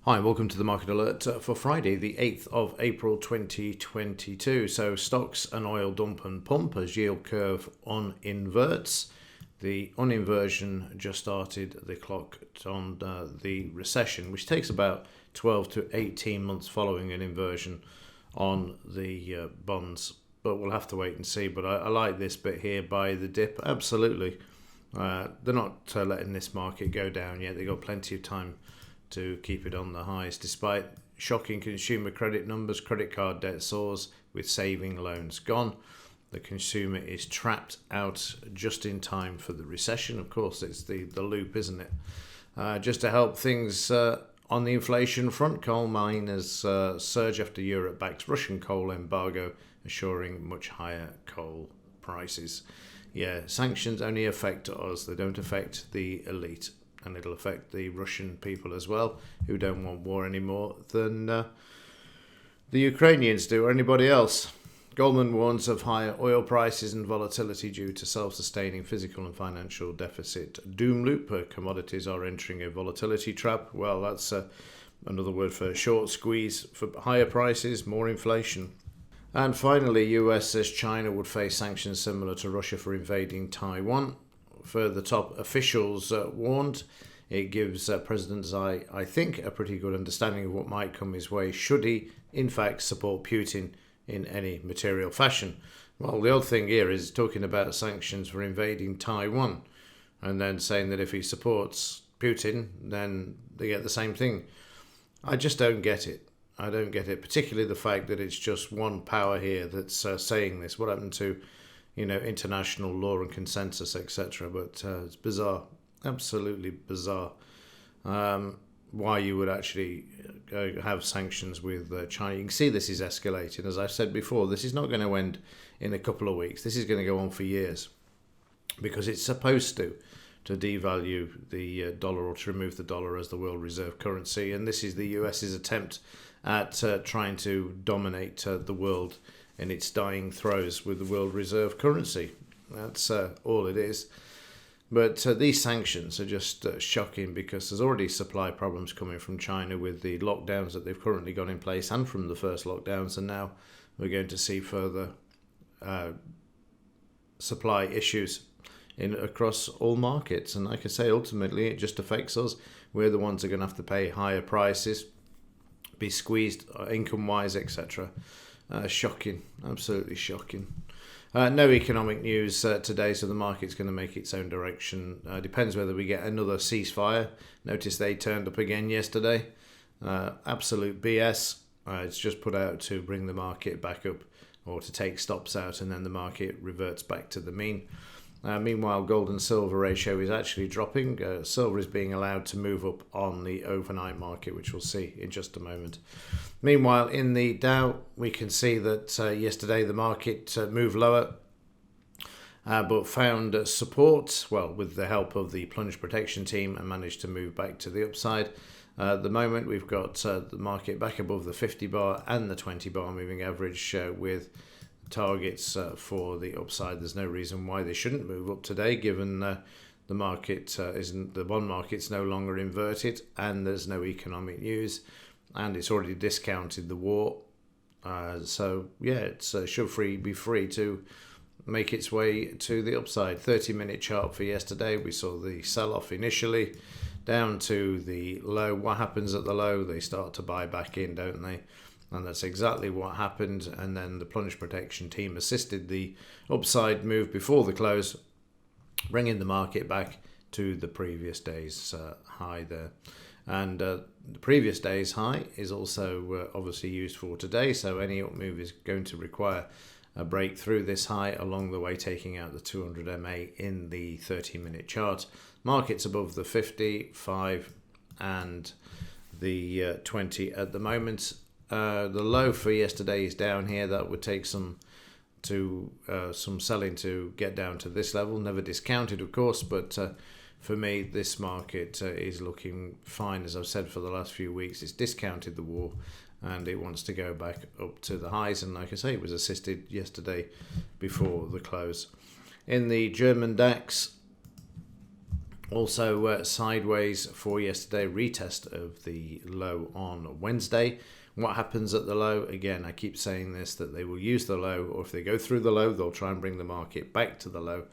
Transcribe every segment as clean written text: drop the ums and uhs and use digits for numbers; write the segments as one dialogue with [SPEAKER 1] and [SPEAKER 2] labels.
[SPEAKER 1] Hi, welcome to the Market Alert for Friday, the 8th of April 2022. So stocks and oil dump and pump as yield curve uninverts. The uninversion just started the clock on the recession, which takes about 12 to 18 months following an inversion on the bonds. But we'll have to wait and see. But I like this bit here by the dip. Absolutely. They're not letting this market go down yet. They've got plenty of time to keep it on the highs. Despite shocking consumer credit numbers, credit card debt soars with saving loans gone. The consumer is trapped out just in time for the recession. Of course, it's the loop, isn't it? Just to help things on the inflation front, coal miners surge after Europe backs Russian coal embargo, assuring much higher coal prices. Yeah, sanctions only affect us. They don't affect the elite. And it'll affect the Russian people as well, who don't want war any more than the Ukrainians do or anybody else. Goldman warns of higher oil prices and volatility due to self-sustaining physical and financial deficit doom loop. Commodities are entering a volatility trap. Well, that's another word for short squeeze for higher prices, more inflation. And finally, US says China would face sanctions similar to Russia for invading Taiwan. Further top officials warned. It gives President Xi, I think, a pretty good understanding of what might come his way should he, in fact, support Putin in any material fashion. Well, the odd thing here is talking about sanctions for invading Taiwan and then saying that if he supports Putin, then they get the same thing. I just don't get it. I don't get it, particularly the fact that it's just one power here that's saying this. What happened to international law and consensus, etc. But it's bizarre, absolutely bizarre, why you would actually have sanctions with China. You can see this is escalating. As I've said before, this is not going to end in a couple of weeks. This is going to go on for years because it's supposed to devalue the dollar or to remove the dollar as the world reserve currency. And this is the US's attempt at trying to dominate the world in its dying throes with the world reserve currency. That's all it is. But these sanctions are just shocking because there's already supply problems coming from China with the lockdowns that they've currently got in place and from the first lockdowns, and now we're going to see further supply issues across all markets. And like I say, ultimately it just affects us. We're the ones who are going to have to pay higher prices, be squeezed income-wise, etc. Shocking, absolutely shocking. No economic news today, so the market's going to make its own direction. Depends whether we get another ceasefire. Notice they turned up again yesterday. Absolute BS. It's just put out to bring the market back up or to take stops out, and then the market reverts back to the mean. Meanwhile, gold and silver ratio is actually dropping. Silver is being allowed to move up on the overnight market, which we'll see in just a moment. Meanwhile, in the Dow, we can see that yesterday the market moved lower, but found support, well, with the help of the plunge protection team, and managed to move back to the upside. At the moment, we've got the market back above the 50 bar and the 20 bar moving average with targets for the upside. There's no reason why they shouldn't move up today, given the market the bond market's no longer inverted and there's no economic news, and it's already discounted the war. So yeah, it should be free to make its way to the upside. 30-minute chart for yesterday, we saw the sell-off initially down to the low. What happens at the low? They start to buy back in, don't they? And that's exactly what happened. And then the plunge protection team assisted the upside move before the close, bringing the market back to the previous day's high there. And the previous day's high is also obviously used for today. So any up move is going to require a break through this high along the way, taking out the 200 MA in the 30-minute chart. Markets above the 55 and the 20 at the moment. The low for yesterday is down here. That would take some selling to get down to this level. Never discounted, of course, but for me, this market is looking fine. As I've said for the last few weeks, it's discounted the war and it wants to go back up to the highs. And like I say, it was assisted yesterday before the close. In the German Dax, Also sideways for yesterday, retest of the low on Wednesday. What happens at the low? Again, I keep saying this, that they will use the low, or if they go through the low, they'll try and bring the market back to the low,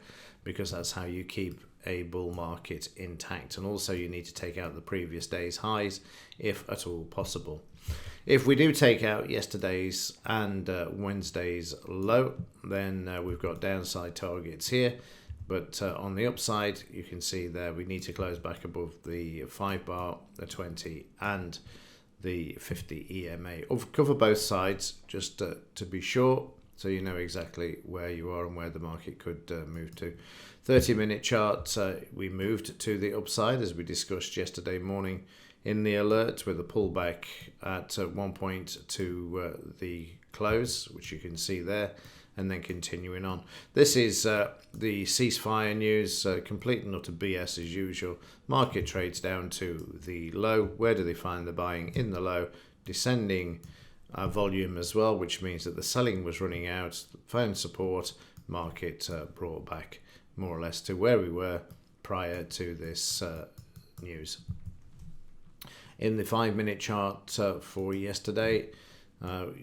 [SPEAKER 1] because that's how you keep a bull market intact. And also you need to take out the previous day's highs if at all possible. If we do take out yesterday's and Wednesday's low, then we've got downside targets here. But on the upside, you can see there we need to close back above the 5 bar, the 20 and the 50 EMA. I'll cover both sides just to be sure, so you know exactly where you are and where the market could move to. 30-minute chart, we moved to the upside as we discussed yesterday morning in the alert, with a pullback at one point to the close, which you can see there, and then continuing on. This is the ceasefire news, complete and utter BS as usual. Market trades down to the low. Where do they find the buying? In the low. Descending volume as well, which means that the selling was running out, found support, market brought back more or less to where we were prior to this news. In the 5-minute chart for yesterday,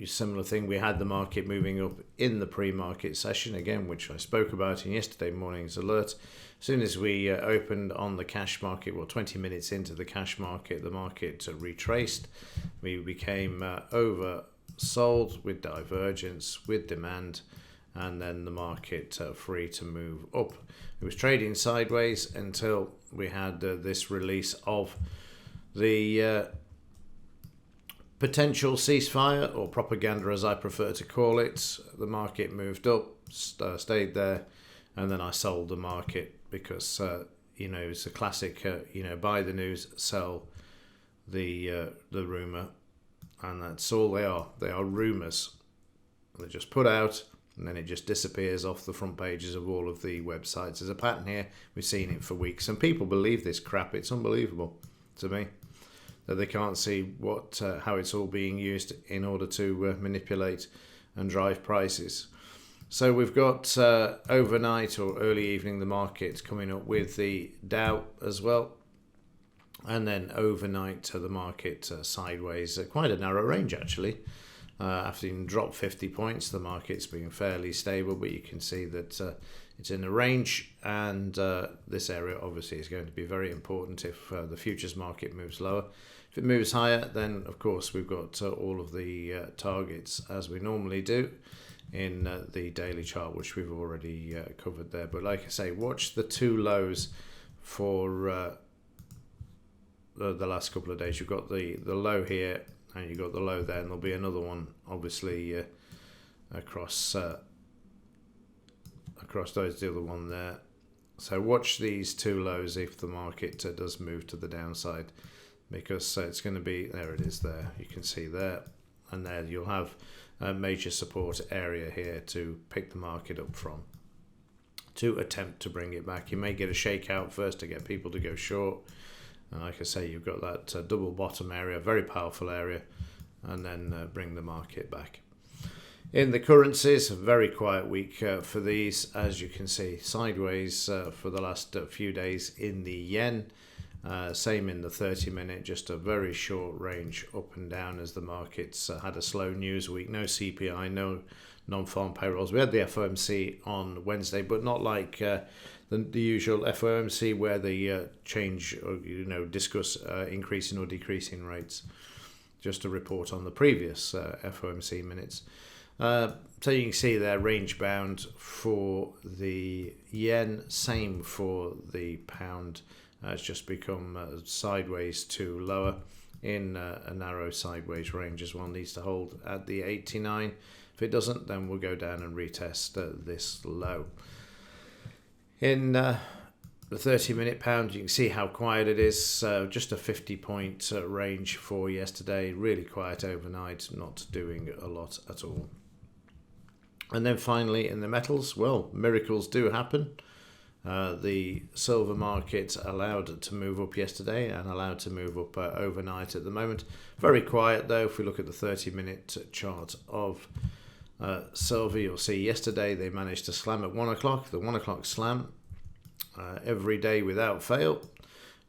[SPEAKER 1] similar thing, we had the market moving up in the pre-market session again, which I spoke about in yesterday morning's alert. As soon as we opened on the cash market, 20 minutes into the cash market, the market retraced. We became oversold with divergence, with demand, and then the market free to move up. It was trading sideways until we had this release of the potential ceasefire, or propaganda as I prefer to call it. The market moved up, stayed there, and then I sold the market because it's a classic buy the news, sell the rumor, and that's all they are. They are rumors. They're just put out and then it just disappears off the front pages of all of the websites. There's a pattern here. We've seen it for weeks, and people believe this crap. It's unbelievable to me that they can't see how it's all being used in order to manipulate and drive prices. So we've got overnight or early evening the market coming up with the Dow as well, and then overnight the market sideways, quite a narrow range actually. After having dropped 50 points, the market's been fairly stable, but you can see that it's in a range, and this area obviously is going to be very important if the futures market moves lower. If it moves higher, then of course we've got all of the targets as we normally do in the daily chart, which we've already covered there. But like I say, watch the two lows for the last couple of days. You've got the low here, and you've got the low there, and there'll be another one obviously across those, the other one there. So watch these two lows if the market does move to the downside, because it's going to be, there it is there, you can see there, and there you'll have a major support area here to pick the market up from, to attempt to bring it back. You may get a shakeout first to get people to go short. And like I say, you've got that double bottom area, very powerful area, and then bring the market back. In the currencies, a very quiet week for these, as you can see, sideways for the last few days in the yen. Same in the 30-minute, just a very short range up and down as the markets had a slow news week. No CPI, no non-farm payrolls. We had the FOMC on Wednesday, but not like the usual FOMC where they change or discuss increasing or decreasing rates. Just a report on the previous FOMC minutes. So you can see there, range bound for the yen, same for the pound. It's just become sideways to lower in a narrow sideways range as well. Needs to hold at the 89. If it doesn't, then we'll go down and retest this low. In the 30-minute pound, you can see how quiet it is. Just a 50-point range for yesterday. Really quiet overnight, not doing a lot at all. And then finally in the metals, well, miracles do happen. The silver market allowed to move up yesterday and allowed to move up overnight at the moment. Very quiet though. If we look at the 30-minute chart of silver, you'll see yesterday they managed to slam at 1 o'clock. The 1 o'clock slam every day without fail,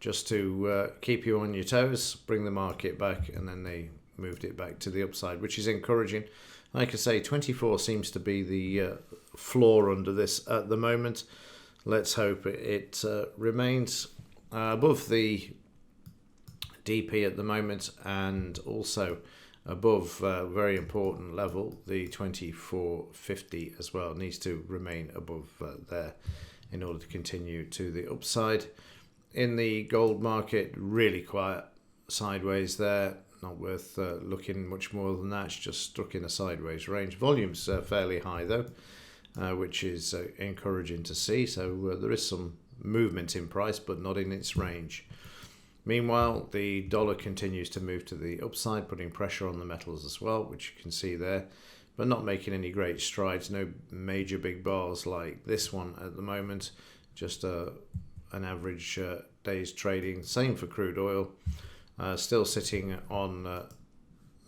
[SPEAKER 1] just to keep you on your toes, bring the market back, and then they moved it back to the upside, which is encouraging. Like I say, 24 seems to be the floor under this at the moment. Let's hope it remains above the DP at the moment, and also above a very important level, the 24.50 as well. It needs to remain above there in order to continue to the upside. In the gold market, really quiet sideways there. Not worth looking much more than that. It's just stuck in a sideways range. Volume's fairly high though, which is encouraging to see. So there is some movement in price, but not in its range. Meanwhile, the dollar continues to move to the upside, putting pressure on the metals as well, which you can see there, but not making any great strides. No major big bars like this one at the moment. Just an average day's trading. Same for crude oil. Still sitting on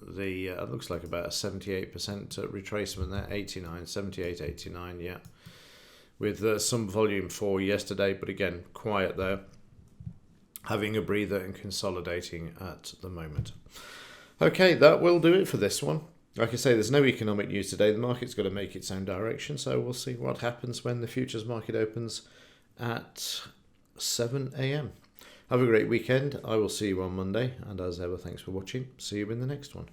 [SPEAKER 1] the it looks like about a 78% retracement there, 89, 78, 89, yeah, with some volume for yesterday, but again quiet there, having a breather and consolidating at the moment. Okay, that will do it for this one. Like I say, there's no economic news today. The market's got to make its own direction, so we'll see what happens when the futures market opens at 7 a.m. Have a great weekend. I will see you on Monday, and as ever, thanks for watching. See you in the next one.